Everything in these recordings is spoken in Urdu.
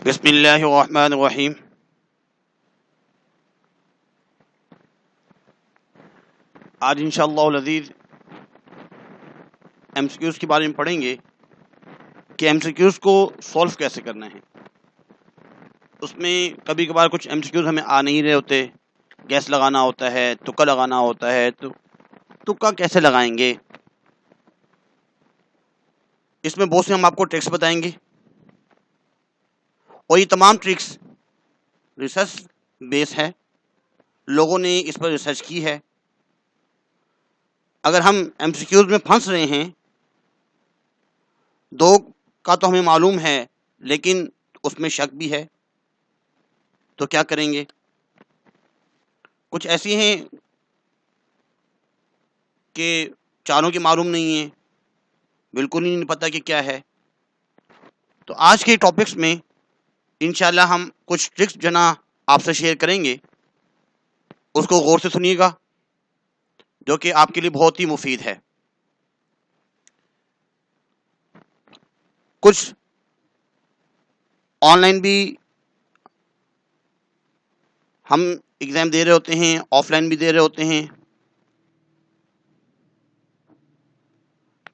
بسم اللہ الرحمن الرحیم۔ آج انشاءاللہ العزیز ایم سی کیوز کے بارے میں پڑھیں گے کہ ایم سی کیوز کو سولو کیسے کرنا ہے۔ اس میں کبھی کبھار کچھ ایم سی کیوز ہمیں آ نہیں رہے ہوتے، گیس لگانا ہوتا ہے، تکا لگانا ہوتا ہے، تو تکا کیسے لگائیں گے، اس میں بہت سے ہم آپ کو ٹرکس بتائیں گے، اور یہ تمام ٹرکس ریسرچ بیس ہے، لوگوں نے اس پر ریسرچ کی ہے۔ اگر ہم ایم سی کیوز میں پھنس رہے ہیں، دو کا تو ہمیں معلوم ہے لیکن اس میں شک بھی ہے، تو کیا کریں گے؟ کچھ ایسی ہیں کہ چاروں کی معلوم نہیں ہے، بالکل ہی نہیں پتہ کہ کیا ہے۔ تو آج کے ٹاپکس میں انشاءاللہ ہم کچھ ٹرکس جو نا آپ سے شیئر کریں گے، اس کو غور سے سنیے گا، جو کہ آپ کے لیے بہت ہی مفید ہے۔ کچھ آن لائن بھی ہم ایگزام دے رہے ہوتے ہیں، آف لائن بھی دے رہے ہوتے ہیں۔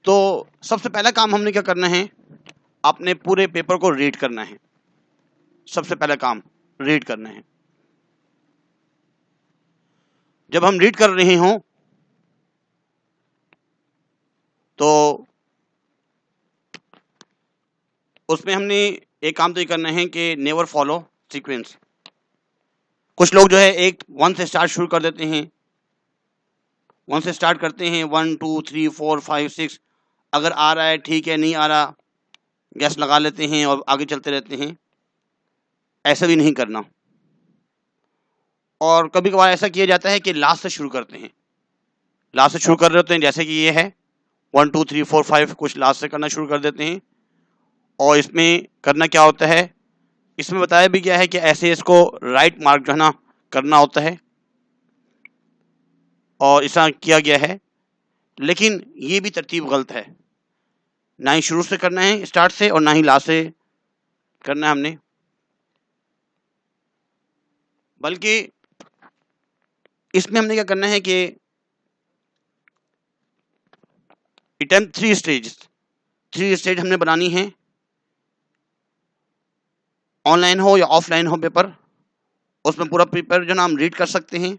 تو سب سے پہلا کام ہم نے کیا کرنا ہے، اپنے پورے پیپر کو ریڈ کرنا ہے۔ سب سے پہلا کام ریڈ کرنا ہے۔ جب ہم ریڈ کر رہے ہوں تو اس میں ہم نے ایک کام تو یہ کرنا ہے کہ نیور فالو سیکوینس۔ کچھ لوگ جو ہے ایک 1 سے سٹارٹ شروع کر دیتے ہیں، 1 سے سٹارٹ کرتے ہیں، 1 2 3 4 5 6، اگر آ رہا ہے ٹھیک ہے، نہیں آ رہا گیس لگا لیتے ہیں اور آگے چلتے رہتے ہیں۔ ایسا بھی نہیں کرنا۔ اور کبھی کبھار ایسا کیا جاتا ہے کہ لاسٹ سے شروع کرتے ہیں، لاسٹ سے شروع کر رہے ہوتے ہیں، جیسے کہ یہ ہے 1 2 3 4 5، کچھ لاسٹ سے کرنا شروع کر دیتے ہیں۔ اور اس میں کرنا کیا ہوتا ہے، اس میں بتایا بھی گیا ہے کہ ایسے اس کو رائٹ مارک جو ہے نا کرنا ہوتا ہے، اور ایسا کیا گیا ہے، لیکن یہ بھی ترتیب غلط ہے۔ نہ ہی شروع سے کرنا ہے اسٹارٹ سے، اور نہ ہی لاسٹ سے کرنا ہے ہم نے، بلکہ اس میں ہم نے کیا کرنا ہے کہ اٹمپٹ 3 اسٹیج ہم نے بنانی ہے، آن لائن ہو یا آف لائن ہو پیپر، اس میں پورا پیپر جو نا ہم ریڈ کر سکتے ہیں۔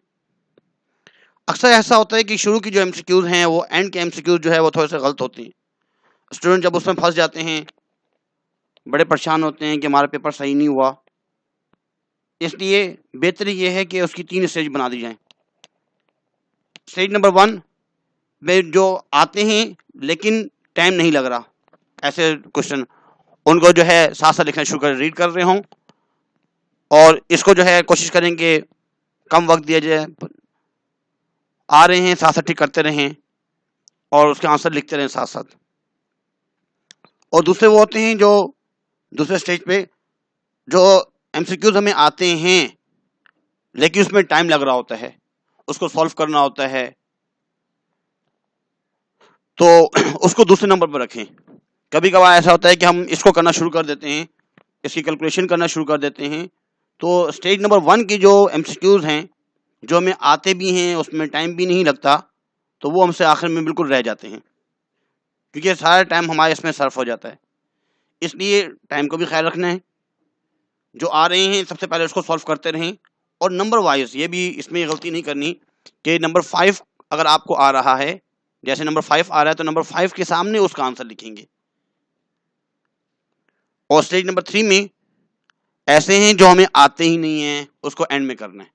اکثر ایسا ہوتا ہے کہ شروع کی جو ایم سی کیوز ہیں وہ اینڈ کے ایم سی کیوز جو ہے وہ تھوڑے سے غلط ہوتی ہیں۔ اسٹوڈنٹ جب اس میں پھنس جاتے ہیں، بڑے پریشان ہوتے ہیں کہ ہمارا پیپر صحیح نہیں ہوا۔ اس لیے بہتر یہ ہے کہ اس کی 3 اسٹیج بنا دی جائیں۔ اسٹیج نمبر 1 میں جو آتے ہیں لیکن ٹائم نہیں لگ رہا، ایسے کوشچن ان کو جو ہے ساتھ ساتھ لکھنا شروع کر ریڈ کر رہے ہوں، اور اس کو جو ہے کوشش کریں کہ کم وقت دیا جائے، آ رہے ہیں ساتھ ساتھ ٹک کرتے رہیں اور اس کے آنسر لکھتے رہیں ساتھ ساتھ۔ اور دوسرے وہ ہوتے ہیں جو دوسرے اسٹیج پہ جو ایم سی کیوز ہمیں آتے ہیں لیکن اس میں ٹائم لگ رہا ہوتا ہے، اس کو سولو کرنا ہوتا ہے، تو اس کو دوسرے نمبر پر رکھیں۔ کبھی کبھار ایسا ہوتا ہے کہ ہم اس کو کرنا شروع کر دیتے ہیں، اس کی کیلکولیشن کرنا شروع کر دیتے ہیں، تو اسٹیج نمبر 1 کی جو ایم سی کیوز ہیں جو ہمیں آتے بھی ہیں، اس میں ٹائم بھی نہیں لگتا، تو وہ ہم سے آخر میں بالکل رہ جاتے ہیں، کیونکہ سارا ٹائم ہمارے اس میں صرف ہو جاتا ہے۔ اس لیے ٹائم کو بھی خیال رکھنا ہے، جو آ رہے ہیں سب سے پہلے اس کو سولو کرتے رہیں، اور نمبر وائز یہ بھی اس میں غلطی نہیں کرنی کہ نمبر 5 اگر آپ کو آ رہا ہے، جیسے نمبر 5 آ رہا ہے تو نمبر 5 کے سامنے اس کا آنسر لکھیں گے۔ اور اسٹیج نمبر 3 میں ایسے ہیں جو ہمیں آتے ہی نہیں ہیں، اس کو اینڈ میں کرنا ہے۔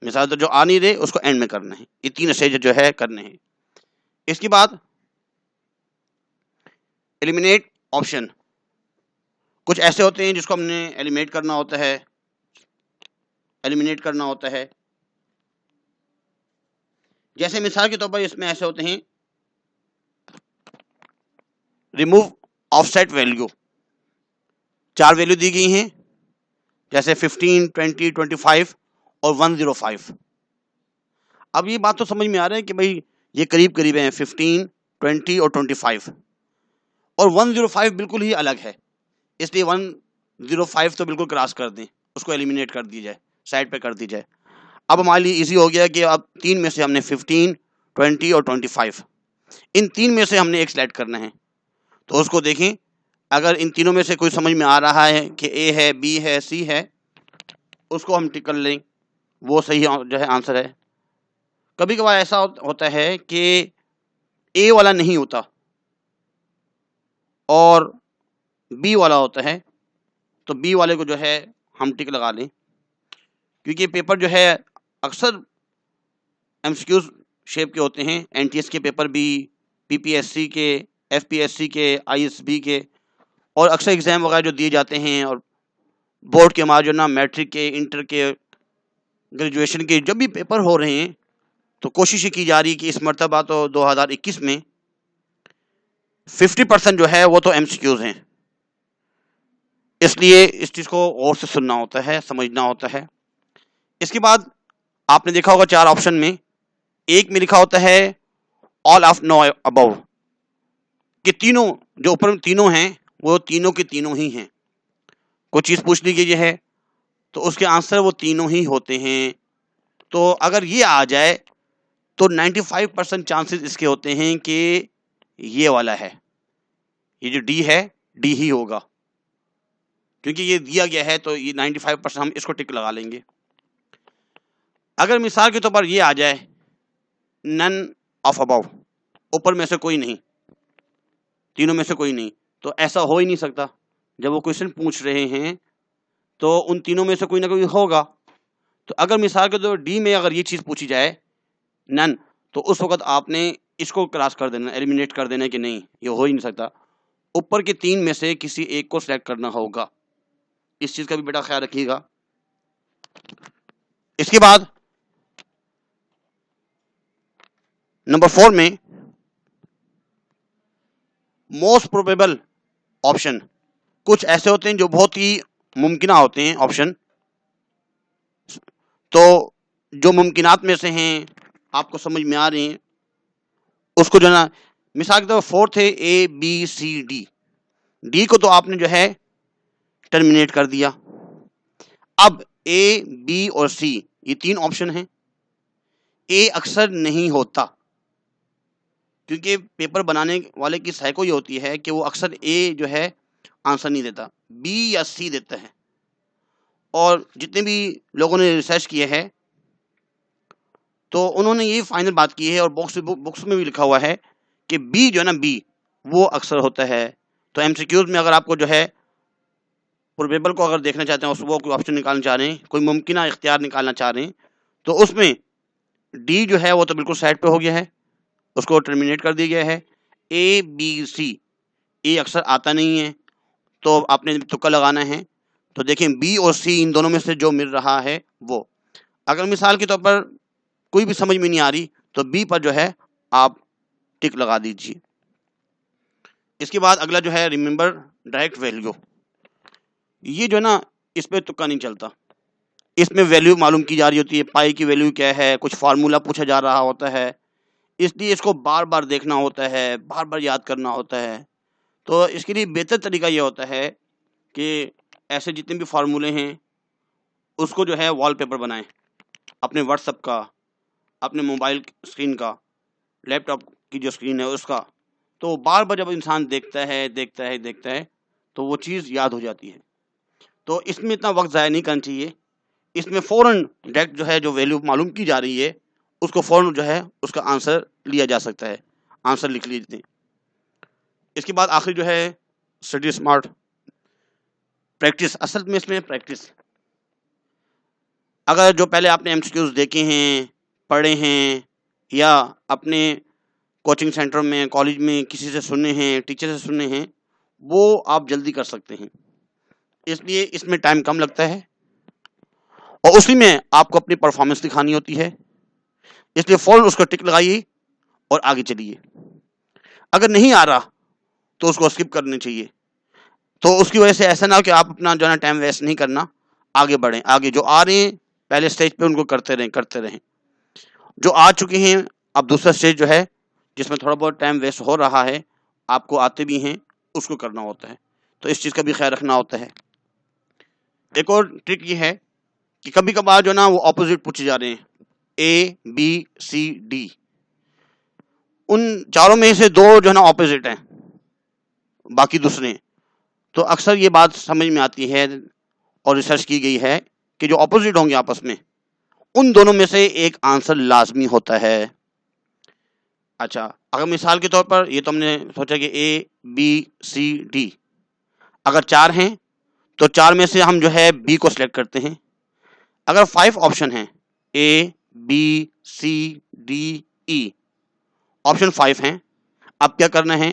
مثال تو جو آ نہیں رہے اس کو اینڈ میں کرنا ہے۔ یہ 3 اسٹیج جو ہے کرنے ہیں۔ اس کے بعد ایلیمینیٹ آپشن، کچھ ایسے ہوتے ہیں جس کو ہم نے ایلیمینیٹ کرنا ہوتا ہے، جیسے مثال کے طور پر اس میں ایسے ہوتے ہیں remove of set value, 4 value دی گئی ہیں جیسے 15 20 25 اور 105۔ اب یہ بات تو سمجھ میں آ رہا ہے کہ بھائی یہ قریب قریب ہیں، 15 20 اور 25، اور 105 بالکل ہی الگ ہے۔ اس لیے 105 تو بالکل کراس کر دیں, اس کو ایلیمینیٹ کر دی جائے, سائڈ پہ کر دی جائے. اب ہمارے لیے ایزی ہو گیا کہ اب 3 میں سے ہم نے 15, 20 اور 25, ان 3 میں سے ہم نے ایک سلیکٹ کرنا ہے. تو اس کو دیکھیں, اگر ان تینوں میں سے کوئی سمجھ میں آ رہا ہے کہ اے ہے, بی ہے, سی ہے, اس کو ہم ٹک کر لیں, وہ صحیح جو ہے آنسر ہے. کبھی کبھار ایسا ہوتا ہے کہ اے والا نہیں ہوتا اور بی والا ہوتا ہے, تو بی والے کو جو ہے ہم ٹک لگا لیں, کیونکہ پیپر جو ہے اکثر ایم سی کیوز شیپ کے ہوتے ہیں. این ٹی ایس کے پیپر بھی, پی پی ایس سی کے, ایف پی ایس سی کے, آئی ایس بی کے, اور اکثر ایگزام وغیرہ جو دیے جاتے ہیں, اور بورڈ کے ہمارے جو نا میٹرک کے, انٹر کے, گریجویشن کے جب بھی پیپر ہو رہے ہیں, تو کوشش یہ کی جا رہی ہے کہ اس مرتبہ تو 2021 میں 50% جو ہے وہ تو ایم سی کیوز ہیں. اس لیے اس چیز کو غور سے سننا ہوتا ہے, سمجھنا ہوتا ہے. اس کے بعد آپ نے دیکھا ہوگا 4 آپشن میں ایک میں لکھا ہوتا ہے آل آف نو ابو, کہ تینوں جو اوپر تینوں ہیں وہ تینوں کے تینوں ہی ہیں. کوئی چیز پوچھ لی گئی ہے تو اس کے آنسر وہ تینوں ہی ہوتے ہیں. تو اگر یہ آ جائے تو 95% چانسز اس کے ہوتے ہیں کہ یہ والا ہے, یہ جو ڈی ہے ڈی ہی ہوگا, کیونکہ یہ دیا گیا ہے تو یہ 95% ہم اس کو ٹک لگا لیں گے. اگر مثال کے طور پر یہ آ جائے نن آف ابو, اوپر میں سے کوئی نہیں, تینوں میں سے کوئی نہیں, تو ایسا ہو ہی نہیں سکتا. جب وہ کوشچن پوچھ رہے ہیں تو ان تینوں میں سے کوئی نہ کوئی ہوگا. تو اگر مثال کے طور پر ڈی میں اگر یہ چیز پوچھی جائے نن, تو اس وقت آپ نے اس کو کراس کر دینا, ایلیمینیٹ کر دینا کہ نہیں, یہ ہو ہی نہیں سکتا. اوپر کے 3 میں سے کسی ایک کو سلیکٹ کرنا ہوگا. اس چیز کا بھی بیٹا خیال رکھیے گا. اس کے بعد نمبر 4 میں موسٹ پروبیبل آپشن, کچھ ایسے ہوتے ہیں جو بہت ہی ممکنہ ہوتے ہیں آپشن. تو جو ممکنات میں سے ہیں آپ کو سمجھ میں آ رہے ہیں, اس کو جو ہے نا, مثال کے طور پر 4 تھے اے بی سی ڈی, ڈی کو تو آپ نے جو ہے ٹرمینیٹ کر دیا. اب اے بی اور سی یہ 3 آپشن ہیں. اے اکثر نہیں ہوتا, کیونکہ پیپر بنانے والے کی سائیکو یہ ہوتی ہے کہ وہ اکثر اے جو ہے آنسر نہیں دیتا, بی یا سی دیتا ہے. اور جتنے بھی لوگوں نے ریسرچ کیے ہے تو انہوں نے یہ فائنل بات کی ہے, اور بکس میں بھی لکھا ہوا ہے کہ بی جو ہے نا, بی وہ اکثر ہوتا ہے. تو ایم سی کیوز میں اگر آپ کو جو ہے پروبیبل کو اگر دیکھنا چاہتے ہیں, وہ کوئی آپشن نکالنا چاہ رہے ہیں, کوئی ممکنہ اختیار نکالنا چاہ رہے ہیں, تو اس میں ڈی جو ہے وہ تو بالکل سائڈ پہ ہو گیا ہے, اس کو ٹرمینیٹ کر دیا گیا ہے. اے بی سی, اے اکثر آتا نہیں ہے تو آپ نے تکا لگانا ہے. تو دیکھیں بی اور سی ان دونوں میں سے جو مل رہا ہے وہ, اگر مثال کے طور پر کوئی بھی سمجھ میں نہیں آ رہی تو بی پر جو ہے آپ ٹک لگا دیجیے. اس کے بعد اگلا جو ہے ریممبر ڈائریکٹ ویلیو, یہ جو ہے نا اس پہ تکا نہیں چلتا. اس میں ویلیو معلوم کی جا رہی ہوتی ہے, پائی کی ویلیو کیا ہے, کچھ فارمولا پوچھا جا رہا ہوتا ہے, اس لیے اس کو بار بار دیکھنا ہوتا ہے, بار بار یاد کرنا ہوتا ہے. تو اس کے لیے بہتر طریقہ یہ ہوتا ہے کہ ایسے جتنے بھی فارمولے ہیں اس کو جو ہے وال پیپر بنائیں, اپنے واٹس ایپ کا, اپنے موبائل اسکرین کا, لیپ ٹاپ کی جو اسکرین ہے اس کا. تو بار بار جب انسان دیکھتا ہے تو وہ چیز یاد ہو جاتی ہے. تو اس میں اتنا وقت ضائع نہیں کرنا چاہیے. اس میں فوراً ڈائریکٹ جو ہے جو ویلیو معلوم کی جا رہی ہے اس کو فوراً جو ہے اس کا آنسر لیا جا سکتا ہے, آنسر لکھ لیتے ہیں. اس کے بعد آخری جو ہے اسٹڈی اسمارٹ, پریکٹس. اصل میں اس میں پریکٹس, اگر جو پہلے آپ نے ایم سی کیوز دیکھے ہیں, پڑھے ہیں, یا اپنے کوچنگ سینٹر میں, کالج میں کسی سے سنے ہیں, ٹیچر سے سنے ہیں, وہ آپ جلدی کر سکتے ہیں. اس لیے اس میں ٹائم کم لگتا ہے, اور اسی میں آپ کو اپنی پرفارمنس دکھانی ہوتی ہے. اس لیے فوراً اس کو ٹک لگائیے اور آگے چلیے. اگر نہیں آ رہا تو اس کو اسکپ کرنا چاہیے. تو اس کی وجہ سے ایسا نہ ہو کہ آپ اپنا جو ہے نا ٹائم ویسٹ نہیں کرنا, آگے بڑھیں. آگے جو آ رہے ہیں پہلے اسٹیج پہ ان کو کرتے رہیں. جو آ چکے ہیں اب دوسرا اسٹیج جو ہے جس میں تھوڑا بہت ٹائم ویسٹ ہو رہا ہے, آپ کو آتے بھی ہیں, اس کو کرنا ہوتا ہے. تو اس چیز کا بھی خیال رکھنا ہوتا ہے. ایک اور ٹرک یہ ہے کہ کبھی کبھار جو نا وہ اپوزٹ پوچھے جا رہے ہیں, اے بی سی ڈی, ان چاروں میں سے دو جو ہے نا اپوزٹ ہیں, باقی دوسرے ہیں. تو اکثر یہ بات سمجھ میں آتی ہے اور ریسرچ کی گئی ہے کہ جو اپوزٹ ہوں گے آپس میں, ان دونوں میں سے ایک آنسر لازمی ہوتا ہے. اچھا, اگر مثال کے طور پر یہ تو ہم نے سوچا کہ اے بی سی ڈی, اگر 4 ہیں تو 4 میں سے ہم جو ہے بی کو سلیکٹ کرتے ہیں. اگر 5 آپشن ہیں, A B C D E, option 5 ہیں, اب کیا کرنا ہے,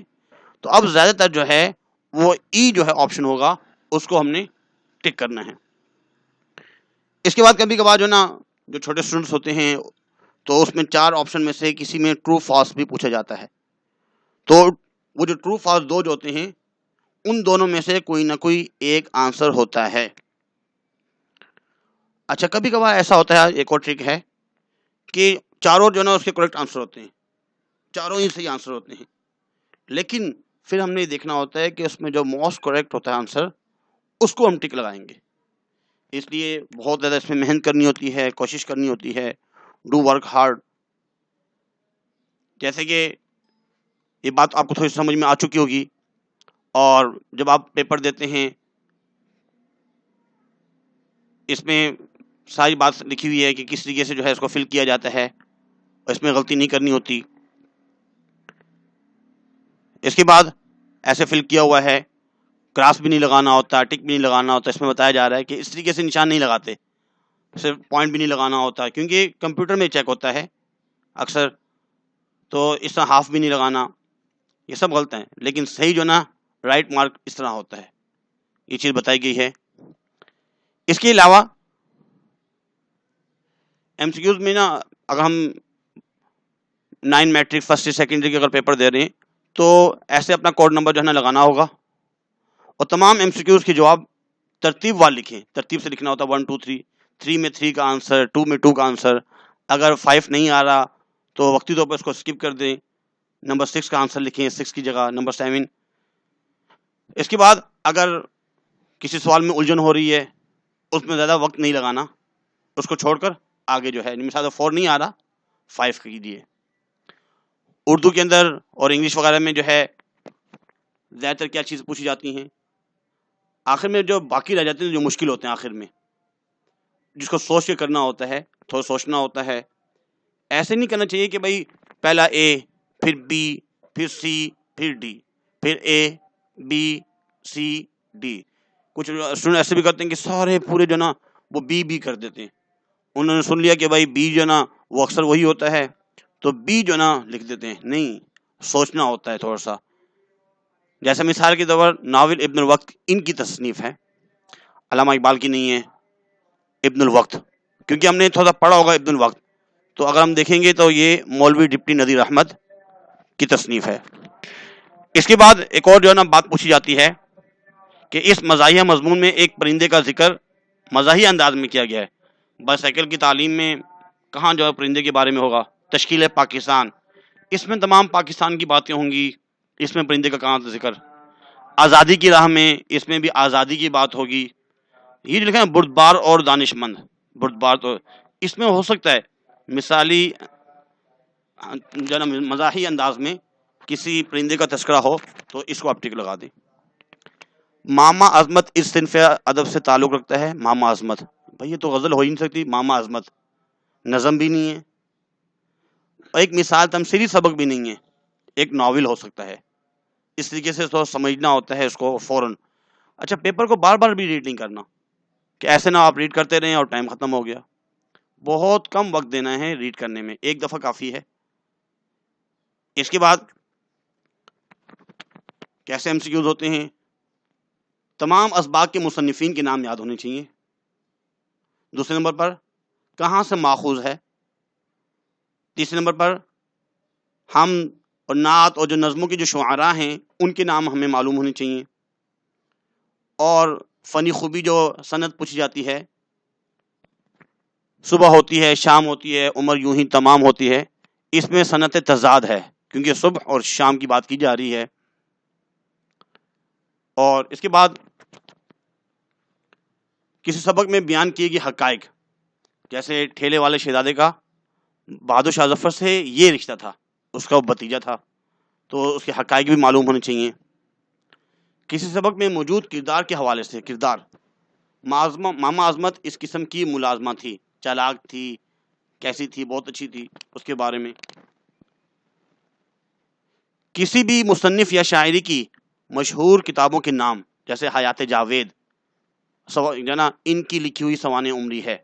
تو اب زیادہ تر جو ہے وہ ای جو ہے آپشن ہوگا, اس کو ہم نے ٹک کرنا ہے. اس کے بعد کبھی کبھار جو نا جو چھوٹے اسٹوڈنٹس ہوتے ہیں تو اس میں 4 آپشن میں سے کسی میں ٹرو فالس بھی پوچھا جاتا ہے. تو وہ جو ٹرو فالس دو جو ہوتے ہیں, ان دونوں میں سے کوئی نہ کوئی ایک آنسر ہوتا ہے. اچھا, کبھی کبھار ایسا ہوتا ہے, ایک اور ٹرک ہے کہ چاروں جو نا اس کے کریکٹ آنسر ہوتے ہیں, چاروں ہی صحیح آنسر ہوتے ہیں, لیکن پھر ہم نے دیکھنا ہوتا ہے کہ اس میں جو موسٹ کریکٹ ہوتا ہے آنسر, اس کو ہم ٹک لگائیں گے. اس لیے بہت زیادہ اس میں محنت کرنی ہوتی ہے, کوشش کرنی ہوتی ہے, ڈو ورک ہارڈ. جیسے کہ یہ بات آپ کو تھوڑی سمجھ میں آ چکی ہوگی, اور جب آپ پیپر دیتے ہیں اس میں ساری بات لکھی ہوئی ہے کہ کس طریقے سے جو ہے اس کو فل کیا جاتا ہے, اور اس میں غلطی نہیں کرنی ہوتی. اس کے بعد ایسے فل کیا ہوا ہے, کراس بھی نہیں لگانا ہوتا, ٹک بھی نہیں لگانا ہوتا. اس میں بتایا جا رہا ہے کہ اس طریقے سے نشان نہیں لگاتے, صرف پوائنٹ بھی نہیں لگانا ہوتا, کیونکہ کمپیوٹر میں چیک ہوتا ہے اکثر, تو اس طرح ہاف بھی نہیں لگانا. یہ سب غلط ہیں, لیکن صحیح جو نا رائٹ مارک اس طرح ہوتا ہے, یہ چیز بتائی گئی ہے. اس کے علاوہ ایم سی کیوز میں نا اگر ہم 9 میٹرک فرسٹ سیکنڈری کے اگر پیپر دے رہے ہیں تو ایسے اپنا کوڈ نمبر جو ہے نا لگانا ہوگا, اور تمام ایم سی کیوز کے جواب ترتیب وار لکھیں. ترتیب سے لکھنا ہوتا ہے 1 2 3, 3 میں 3 کا آنسر, 2 میں 2 کا آنسر. اگر 5 نہیں آ رہا تو وقتی طور پر اس کو اسکپ کر دیں, نمبر 6 کا آنسر لکھیں 6 کی جگہ, نمبر 7. اس کے بعد اگر کسی سوال میں الجھن ہو رہی ہے, اس میں زیادہ وقت نہیں لگانا, اس کو چھوڑ کر آگے جو ہے, مثال 4 نہیں آ رہا 5 کیجیے. اردو کے اندر اور انگلش وغیرہ میں جو ہے زیادہ تر کیا چیز پوچھی جاتی ہیں, آخر میں جو باقی رہ جاتے ہیں جو مشکل ہوتے ہیں آخر میں, جس کو سوچ کے کرنا ہوتا ہے, تھوڑا سوچنا ہوتا ہے. ایسے نہیں کرنا چاہیے کہ بھائی پہلا اے, پھر بی, پھر سی, پھر ڈی, پھر اے بی سی ڈی. کچھ اسٹوڈنٹ ایسے بھی کرتے ہیں کہ سارے پورے جو نا وہ بی کر دیتے ہیں. انہوں نے سن لیا کہ بھائی بی جو نا وہ اکثر وہی ہوتا ہے, تو بی جو نا لکھ دیتے ہیں. نہیں, سوچنا ہوتا ہے تھوڑا سا. جیسے مثال کے طور پر ناول ابن الوقت ان کی تصنیف ہے, علامہ اقبال کی نہیں ہے, ابن الوقت, کیونکہ ہم نے تھوڑا پڑھا ہوگا ابن الوقت, تو اگر ہم دیکھیں گے تو یہ مولوی ڈپٹی نذیر احمد کی تصنیف ہے. اس کے بعد ایک اور جو ہے نا بات پوچھی جاتی ہے کہ اس مزاحیہ مضمون میں ایک پرندے کا ذکر مزاحیہ انداز میں کیا گیا ہے. بائسیکل کی تعلیم میں کہاں جو ہے پرندے کے بارے میں ہوگا؟ تشکیل پاکستان, اس میں تمام پاکستان کی باتیں ہوں گی, اس میں پرندے کا کہاں ذکر؟ آزادی کی راہ میں, اس میں بھی آزادی کی بات ہوگی. یہ لکھا ہے بردبار اور دانش مند, بردبار تو اس میں ہو سکتا ہے مثالی جو ہے نا مزاحی انداز میں کسی پرندے کا تذکرہ ہو, تو اس کو آپ ٹک لگا دیں. ماما عظمت اس صنف ادب سے تعلق رکھتا ہے. ماما عظمت, بھائی یہ تو غزل ہو ہی نہیں سکتی, ماما عظمت نظم بھی نہیں ہے, اور ایک مثال تمثیلی سبق بھی نہیں ہے, ایک ناول ہو سکتا ہے. اس طریقے سے تو سمجھنا ہوتا ہے اس کو فوراً. اچھا, پیپر کو بار بار بھی ریڈ نہیں کرنا, کہ ایسے نہ آپ ریڈ کرتے رہیں اور ٹائم ختم ہو گیا. بہت کم وقت دینا ہے ریڈ کرنے میں, ایک دفعہ کافی ہے. اس کے بعد کیسے ایم سی کیوز ہوتے ہیں؟ تمام اسباق کے مصنفین کے نام یاد ہونے چاہیے. دوسرے نمبر پر کہاں سے ماخوذ ہے. تیسرے نمبر پر ہم اور نعت اور جو نظموں کے جو شعراء ہیں ان کے نام ہمیں معلوم ہونے چاہیے. اور فنی خوبی جو سند پوچھی جاتی ہے, صبح ہوتی ہے, شام ہوتی ہے, عمر یوں ہی تمام ہوتی ہے, اس میں صنعت تضاد ہے, کیونکہ صبح اور شام کی بات کی جا رہی ہے. اور اس کے بعد کسی سبق میں بیان کیے گئے حقائق، جیسے ٹھیلے والے شہزادے کا بہادر شاہ ظفر سے یہ رشتہ تھا، اس کا وہ بھتیجا تھا، تو اس کے حقائق بھی معلوم ہونے چاہیے۔ کسی سبق میں موجود کردار کے حوالے سے، کردار، ماما عظمت اس قسم کی ملازمہ تھی، چالاک تھی، کیسی تھی، بہت اچھی تھی، اس کے بارے میں۔ کسی بھی مصنف یا شاعری کی مشہور کتابوں کے نام، جیسے حیات جاوید، ان کی لکھی ہوئی سوانح عمری ہے،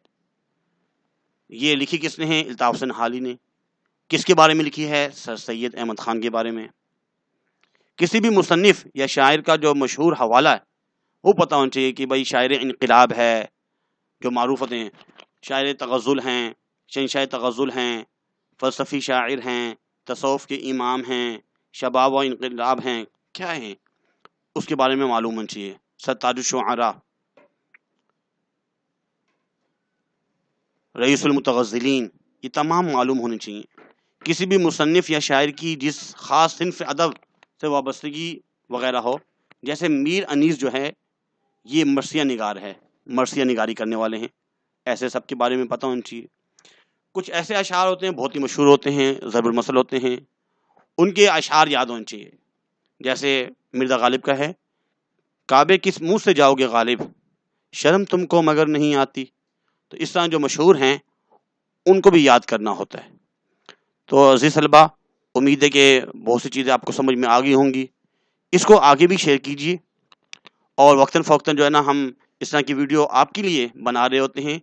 یہ لکھی کس نے ہے؟ الطاف حسین حالی نے۔ کس کے بارے میں لکھی ہے؟ سر سید احمد خان کے بارے میں۔ کسی بھی مصنف یا شاعر کا جو مشہور حوالہ ہے وہ پتہ ہونا چاہیے کہ بھائی شاعر انقلاب ہے، جو معروف ہوتے ہیں، شاعر تغزل ہیں، شہنشاہ تغزل ہیں، فلسفی شاعر ہیں، تصوف کے امام ہیں، شباب و انقلاب ہیں، کیا ہیں، اس کے بارے میں معلوم ہونا چاہیے۔ ستاج الشعراء، رئیس المتغزلین، یہ تمام معلوم ہونے چاہیے۔ کسی بھی مصنف یا شاعر کی جس خاص صنف ادب سے وابستگی وغیرہ ہو، جیسے میر انیس جو ہے یہ مرثیہ نگار ہے، مرثیہ نگاری کرنے والے ہیں، ایسے سب کے بارے میں پتہ ہونا چاہیے۔ کچھ ایسے اشعار ہوتے ہیں بہت ہی مشہور ہوتے ہیں، ضرب المثل ہوتے ہیں، ان کے اشعار یاد ہونے چاہیے، جیسے مرزا غالب کا ہے، کعبے کس منہ سے جاؤ گے غالب، شرم تم کو مگر نہیں آتی۔ تو اس طرح جو مشہور ہیں ان کو بھی یاد کرنا ہوتا ہے۔ تو عزیز طلبہ، امید ہے کہ بہت سی چیزیں آپ کو سمجھ میں آ گئی ہوں گی، اس کو آگے بھی شیئر کیجیے، اور وقتاً فوقتاً جو ہے نا ہم اس طرح کی ویڈیو آپ کے لیے بنا رہے ہوتے ہیں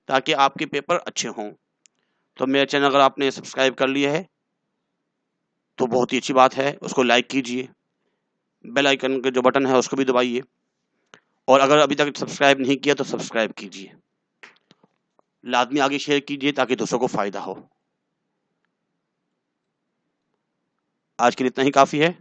تاکہ آپ کے پیپر اچھے ہوں۔ تو میرا چینل اگر آپ نے سبسکرائب کر لیا ہے تو بہت ہی اچھی بات ہے، اس کو لائک کیجیے، بیل آئیکن کا جو بٹن ہے اس کو بھی دبائیے، اور اگر ابھی تک سبسکرائب نہیں کیا تو سبسکرائب کیجیے، لازمی آگے شیئر کیجیے تاکہ دوسروں کو فائدہ ہو۔ آج کے لیے اتنا ہی کافی ہے۔